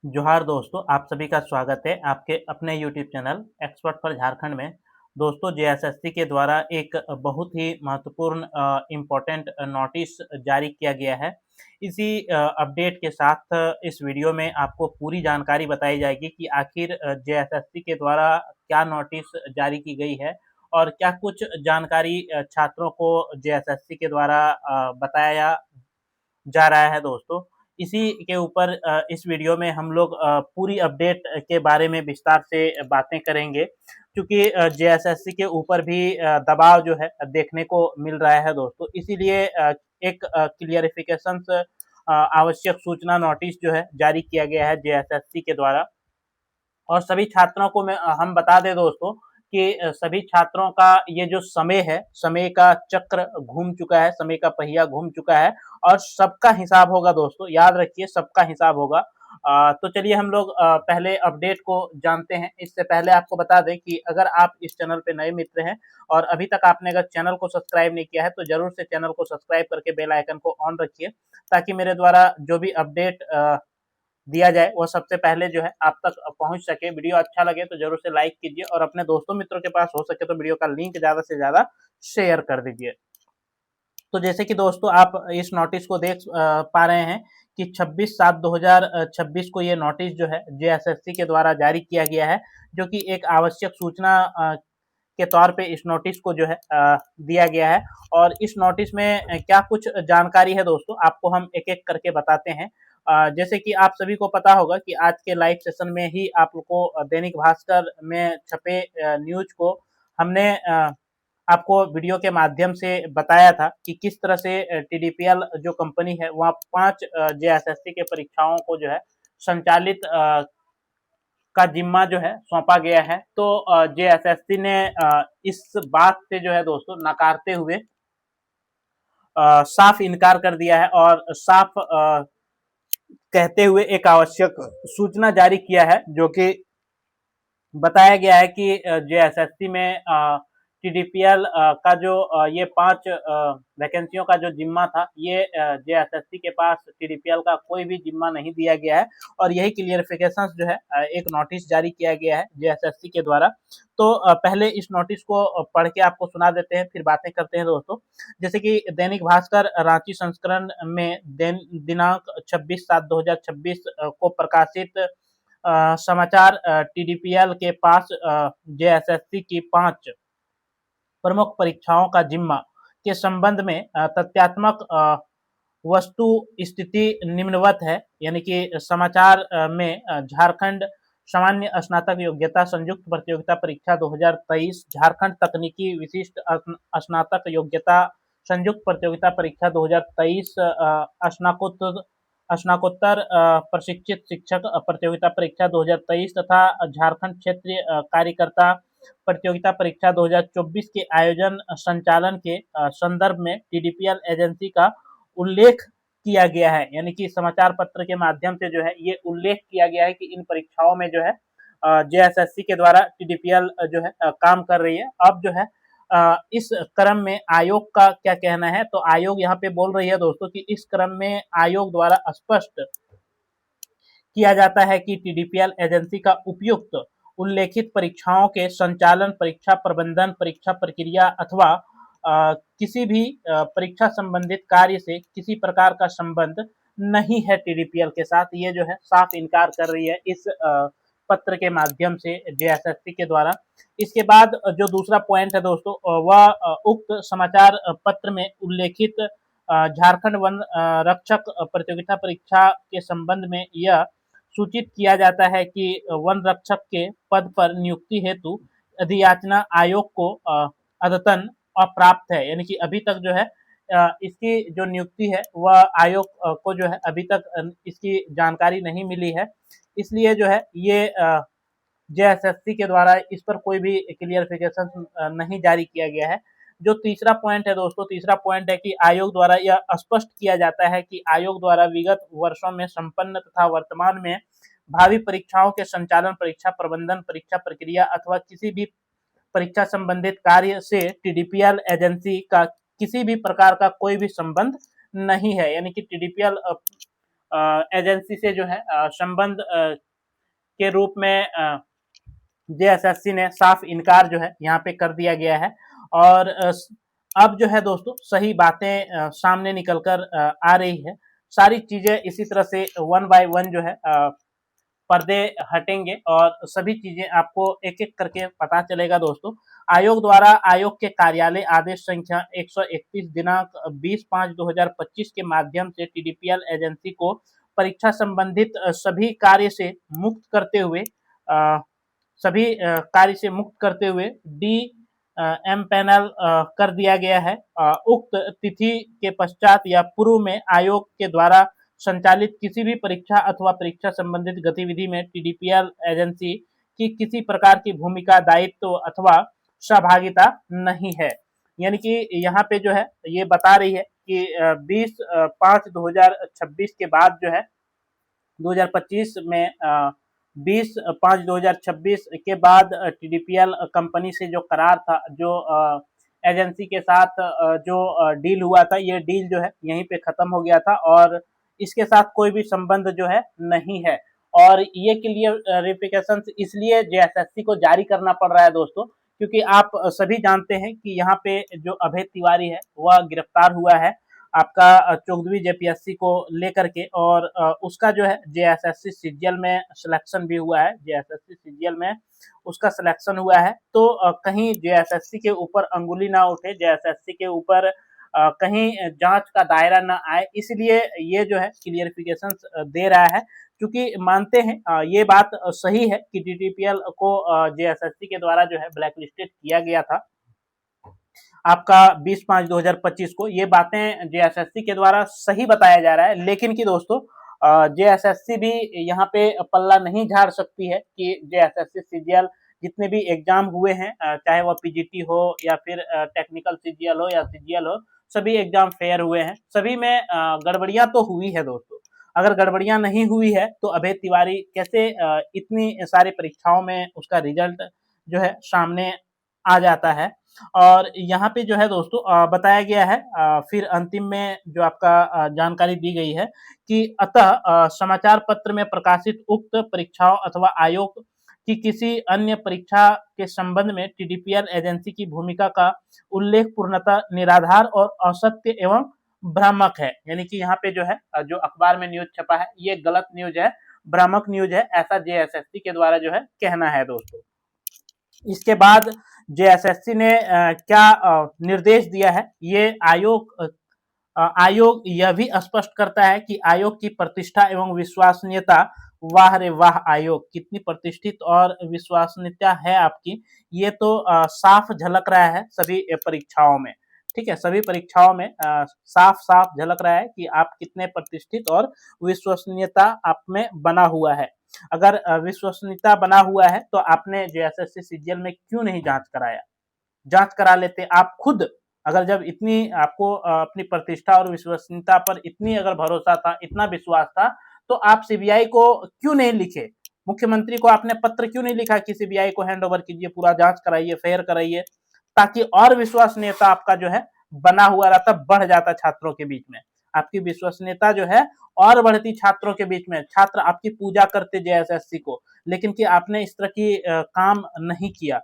जोहार दोस्तों, आप सभी का स्वागत है आपके अपने YouTube channel expert for Jharkhand में। दोस्तों, जेएसएससी के द्वारा एक बहुत ही महत्वपूर्ण इम्पोर्टेंट नोटिस जारी किया गया है। इसी अपडेट के साथ इस वीडियो में आपको पूरी जानकारी बताई जाएगी कि आखिर जेएसएससी के द्वारा क्या नोटिस जारी की गई है और क्या कुछ जानकारी छात्रों को जेएसएससी के द्वारा बताया जा रहा है दोस्तों। इसी के ऊपर इस वीडियो में हम लोग पूरी अपडेट के बारे में विस्तार से बातें करेंगे, क्योंकि जेएसएससी के ऊपर भी दबाव जो है देखने को मिल रहा है दोस्तों। इसीलिए एक क्लियरिफिकेशंस आवश्यक सूचना नोटिस जो है जारी किया गया है जेएसएससी के द्वारा। और सभी छात्रों को हम बता दें दोस्तों कि सभी छात्रों का ये जो समय है, समय का चक्र घूम चुका है, समय का पहिया घूम चुका है और सबका हिसाब होगा दोस्तों। याद रखिए, सबका हिसाब होगा। तो चलिए हम लोग पहले अपडेट को जानते हैं। इससे पहले आपको बता दें कि अगर आप इस चैनल पे नए मित्र हैं और अभी तक आपने अगर चैनल को सब्सक्राइब नहीं किया है तो जरूर से चैनल को सब्सक्राइब करके बेल आइकन को ऑन रखिए, ताकि मेरे द्वारा जो भी अपडेट दिया जाए वो सबसे पहले जो है आप तक पहुंच सके। वीडियो अच्छा लगे तो जरूर से लाइक कीजिए और अपने दोस्तों मित्रों के पास हो सके तो वीडियो का लिंक ज्यादा से ज्यादा शेयर कर दीजिए। तो जैसे कि दोस्तों आप इस नोटिस को देख पा रहे हैं कि 26/7/2026 को ये नोटिस जो है जेएसएससी के द्वारा जारी किया गया है, जो कि एक आवश्यक सूचना के तौर पे इस नोटिस को जो है दिया गया है। और इस नोटिस में क्या कुछ जानकारी है दोस्तों, आपको हम एक एक करके बताते हैं। जैसे कि आप सभी को पता होगा कि आज के लाइव सेशन में ही आप लोग को दैनिक भास्कर में छपे न्यूज को हमने आपको वीडियो के माध्यम से बताया था कि किस तरह से टीडीपीएल जो कंपनी है वहाँ 5 जेएसएससी के परीक्षाओं को जो है संचालित का जिम्मा जो है सौंपा गया है। तो जेएसएससी ने इस बात से जो है दोस्तों नकारते हुए साफ इनकार कर दिया है और साफ कहते हुए एक आवश्यक सूचना जारी किया है, जो कि बताया गया है कि जेएसएससी में टीडीपीएल का जो ये 5 वैकेंसियों का जो जिम्मा था, ये जेएसएससी के पास टीडीपीएल का कोई भी जिम्मा नहीं दिया गया है। और यही क्लियरिफिकेशन जो है एक नोटिस जारी किया गया है जेएसएससी के द्वारा। तो पहले इस नोटिस को पढ़ के आपको सुना देते हैं, फिर बातें करते हैं दोस्तों। जैसे कि दैनिक भास्कर रांची संस्करण में दिनांक 26/7/2026 को प्रकाशित समाचार टीडीपीएल के पास जेएसएससी की 5 प्रमुख परीक्षाओं का जिम्मा के संबंध में तथ्यात्मक वस्तु स्थिति निम्नवत है। यानी कि समाचार में झारखंड सामान्य स्नातक योग्यता संयुक्त प्रतियोगिता परीक्षा 2023, झारखंड तकनीकी विशिष्ट स्नातक योग्यता संयुक्त प्रतियोगिता परीक्षा 2023, स्नाकोत्तर स्नाकोत्तर प्रशिक्षित शिक्षक प्रतियोगिता परीक्षा 2023 तथा झारखंड क्षेत्रीय कार्यकर्ता प्रतियोगिता परीक्षा 2024 के आयोजन संचालन के संदर्भ में टीडीपीएल एजेंसी का उल्लेख किया गया है। यानी कि समाचार पत्र के माध्यम से जो है ये उल्लेख किया गया है कि इन परीक्षाओं में जो है जेएसएससी के द्वारा टीडीपीएल जो है काम कर रही है। अब जो है इस क्रम में आयोग का क्या कहना है, तो आयोग यहाँ पे बोल रही है दोस्तों कि इस क्रम में आयोग द्वारा स्पष्ट किया जाता है कि टीडीपीएल एजेंसी का उपयुक्त उल्लेखित परीक्षाओं के संचालन, परीक्षा प्रबंधन, परीक्षा प्रक्रिया अथवा किसी भी परीक्षा संबंधित कार्य से किसी प्रकार का संबंध नहीं है टीडीपीएल के साथ। ये जो है साफ इनकार कर रही है इस पत्र के माध्यम से जेएसएससी के द्वारा। इसके बाद जो दूसरा पॉइंट है दोस्तों, वह उक्त समाचार पत्र में उल्लेखित झारखंड वन रक्षक प्रतियोगिता परीक्षा के संबंध में यह सूचित किया जाता है कि वन रक्षक के पद पर नियुक्ति हेतु अधियाचना आयोग को अद्यतन अप्राप्त है। यानी कि अभी तक जो है इसकी जो नियुक्ति है वह आयोग को जो है अभी तक इसकी जानकारी नहीं मिली है। इसलिए जो है ये जेएसएससी के द्वारा इस पर कोई भी क्लियरिफिकेशन नहीं जारी किया गया है। जो तीसरा पॉइंट है दोस्तों, तीसरा पॉइंट है कि आयोग द्वारा यह स्पष्ट किया जाता है कि आयोग द्वारा विगत वर्षों में संपन्न तथा वर्तमान में भावी परीक्षाओं के संचालन, परीक्षा प्रबंधन, परीक्षा प्रक्रिया अथवा किसी भी परीक्षा संबंधित कार्य से टीडीपीएल एजेंसी का किसी भी प्रकार का कोई भी संबंध नहीं है। यानी कि टीडीपीएल एजेंसी से जो है संबंध के रूप में जेएसएससी ने साफ इनकार जो है यहाँ पे कर दिया गया है। और अब जो है दोस्तों सही बातें सामने निकलकर आ रही है। सारी चीजें इसी तरह से वन बाय वन जो है पर्दे हटेंगे और सभी चीजें आपको एक एक करके पता चलेगा दोस्तों। आयोग द्वारा आयोग के कार्यालय आदेश संख्या 131 दिनांक 20/5/2025 के माध्यम से टीडीपीएल एजेंसी को परीक्षा संबंधित सभी कार्य से मुक्त करते हुए डी एम पैनल कर दिया गया है। उक्त तिथि के पश्चात या पूर्व में आयोग के द्वारा संचालित किसी भी परीक्षा अथवा परीक्षा संबंधित गतिविधि में टीडीपीएल एजेंसी की किसी प्रकार की भूमिका, दायित्व अथवा सहभागिता नहीं है। यानी कि यहाँ पे जो है ये बता रही है कि 20/5/2026 के बाद जो है 2025 में 20/5/2026 के बाद टीडीपीएल कंपनी से जो करार था, जो एजेंसी के साथ जो डील हुआ था, ये डील जो है यहीं पे खत्म हो गया था और इसके साथ कोई भी संबंध जो है नहीं है। और ये क्लियरिफिकेशन इसलिए जेएसएससी को जारी करना पड़ रहा है दोस्तों, क्योंकि आप सभी जानते हैं कि यहाँ पे जो अभय तिवारी है वह गिरफ्तार हुआ है आपका 14वीं जेपीएससी को लेकर के, और उसका जो है जेएसएससी सीजीएल में सिलेक्शन भी हुआ है। जेएसएससी सीजीएल में उसका सिलेक्शन हुआ है, तो कहीं जेएसएससी के ऊपर अंगुली ना उठे, जेएसएससी के ऊपर कहीं जांच का दायरा न आए, इसलिए ये जो है क्लियरिफिकेशन दे रहा है। क्योंकि मानते हैं ये बात सही है कि टीडीपीएल को जेएसएससी के द्वारा जो है ब्लैकलिस्टेड किया गया था आपका 20/5/2025 को। ये बातें जेएसएससी के द्वारा सही बताया जा रहा है, लेकिन कि दोस्तों जेएसएससी भी यहाँ पे पल्ला नहीं झाड़ सकती है कि जेएसएससी सीजीएल जितने भी एग्जाम हुए हैं, चाहे वह पीजीटी हो या फिर टेक्निकल सीजीएल हो या सीजीएल हो, सभी एग्जाम फेयर हुए हैं। सभी में गड़बड़ियां तो हुई है दोस्तों। अगर गड़बड़ियां नहीं हुई है तो अभय तिवारी कैसे इतनी सारी परीक्षाओं में उसका रिजल्ट जो है सामने आ जाता है। और यहाँ पे जो है दोस्तों बताया गया है, फिर अंतिम में जो आपका जानकारी दी गई है कि अतः समाचार पत्र में प्रकाशित उक्त परीक्षाओं अथवा आयोग की किसी अन्य परीक्षा के संबंध में टीडीपीएल एजेंसी की भूमिका का उल्लेख पूर्णतः निराधार और असत्य एवं भ्रामक है। यानी कि यहाँ पे जो है जो अखबार में न्यूज छपा है ये गलत न्यूज है, भ्रामक न्यूज है, ऐसा जेएसएससी के द्वारा जो है कहना है दोस्तों। इसके बाद जेएसएससी ने क्या निर्देश दिया है, ये आयोग यह भी स्पष्ट करता है कि आयोग की प्रतिष्ठा एवं विश्वसनीयता, वाह रे वाह, आयोग कितनी प्रतिष्ठित और विश्वसनीयता है आपकी, ये तो साफ झलक रहा है सभी परीक्षाओं में। ठीक है, सभी परीक्षाओं में साफ साफ झलक रहा है कि आप कितने प्रतिष्ठित और विश्वसनीयता आप में बना हुआ है। अगर विश्वसनीयता बना हुआ है तो आपने जेएसएससी सीजीएल में क्यों नहीं जांच कराया? जांच करा लेते आप खुद। अगर जब इतनी आपको अपनी प्रतिष्ठा और विश्वसनीयता पर इतनी अगर भरोसा था, इतना विश्वास था, तो आप सीबीआई को क्यों नहीं लिखे? मुख्यमंत्री को आपने पत्र क्यों नहीं लिखा कि सीबीआई को हैंड ओवर कीजिए, पूरा जांच कराइए, फेयर कराइए, ताकि और विश्वसनीयता आपका जो है बना हुआ रहता, बढ़ जाता छात्रों के बीच में। आपकी विश्वसनीयता जो है और बढ़ती छात्रों के बीच में, छात्र आपकी पूजा करते जेएसएससी को, लेकिन कि आपने इस तरह की काम नहीं किया।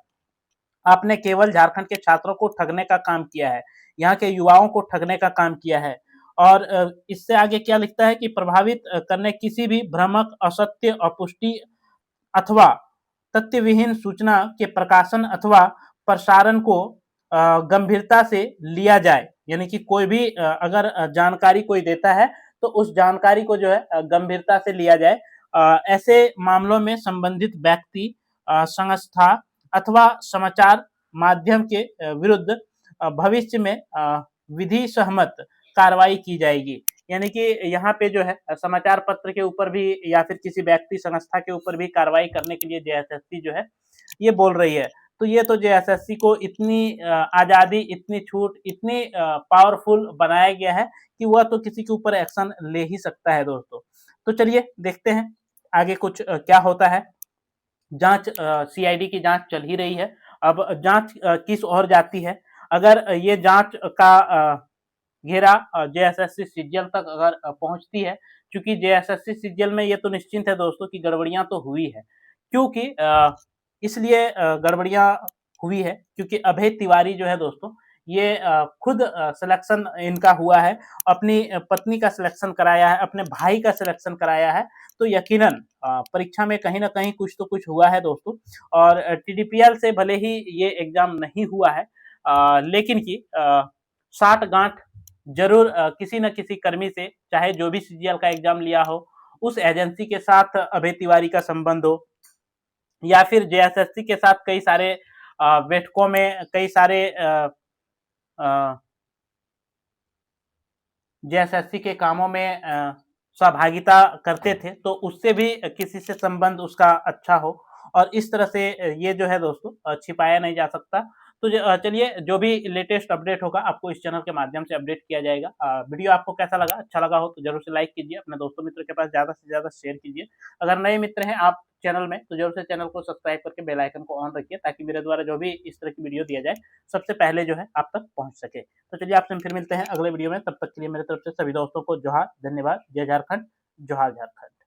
आपने केवल झारखंड के छात्रों को ठगने का काम किया है, यहाँ के युवाओं को ठगने का काम किया है। और इससे आगे क्या लिखता है कि प्रभावित करने किसी भी भ्रामक, असत्य, अपुष्टि अथवा तथ्यविहीन सूचना के प्रकाशन अथवा प्रसारण को गंभीरता से लिया जाए। यानी कि कोई भी अगर जानकारी कोई देता है तो उस जानकारी को जो है गंभीरता से लिया जाए। ऐसे मामलों में संबंधित व्यक्ति, संस्था अथवा समाचार माध्यम के विरुद्ध भविष्य में विधि सहमत कार्रवाई की जाएगी। यानी कि यहाँ पे जो है समाचार पत्र के ऊपर भी या फिर किसी व्यक्ति, संस्था के ऊपर भी कार्रवाई करने के लिए जेएसएससी जो है ये बोल रही है। तो ये तो जेएसएससी को इतनी आजादी, इतनी छूट, इतनी पावरफुल बनाया गया है कि वह तो किसी के ऊपर एक्शन ले ही सकता है दोस्तों। तो चलिए देखते हैं आगे कुछ क्या होता है। जांच, सीआईडी की जांच चल ही रही है। अब जांच किस ओर जाती है? अगर ये जांच का घेरा जेएसएससी सीजीएल तक अगर पहुंचती है क्योंकि जेएसएससी सीजीएल में ये तो निश्चिंत है दोस्तों कि गड़बड़ियां तो हुई है, क्योंकि इसलिए गड़बड़ियां हुई है क्योंकि अभय तिवारी जो है दोस्तों ये खुद सिलेक्शन इनका हुआ है, अपनी पत्नी का सिलेक्शन कराया है, अपने भाई का सिलेक्शन कराया है, तो यकीनन परीक्षा में कहीं ना कहीं कुछ तो कुछ हुआ है दोस्तों। और टीडीपीएल से भले ही ये एग्जाम नहीं हुआ है, लेकिन की साठ गांठ जरूर किसी न किसी कर्मी से, चाहे जो भी सीजीएल का एग्जाम लिया हो, उस एजेंसी के साथ अभय तिवारी का संबंध हो, या फिर जेएसएससी के साथ कई सारे बैठकों में कई सारे जेएसएससी के कामों में सहभागिता करते थे, तो उससे भी किसी से संबंध उसका अच्छा हो, और इस तरह से ये जो है दोस्तों छिपाया नहीं जा सकता। तो चलिए, जो भी लेटेस्ट अपडेट होगा आपको इस चैनल के माध्यम से अपडेट किया जाएगा। वीडियो आपको कैसा लगा, अच्छा लगा हो तो जरूर से लाइक कीजिए, अपने दोस्तों मित्रों के पास ज़्यादा से ज़्यादा शेयर कीजिए। अगर नए मित्र हैं आप चैनल में तो जरूर से चैनल को सब्सक्राइब करके बेल आइकन को ऑन रखिए, ताकि मेरे द्वारा जो भी इस तरह की वीडियो दिया जाए सबसे पहले जो है आप तक पहुंच सके। तो चलिए, आपसे फिर मिलते हैं अगले वीडियो में, तब तक के लिए मेरे तरफ से सभी दोस्तों को जोहार, धन्यवाद, जय झारखंड, जोहार झारखंड।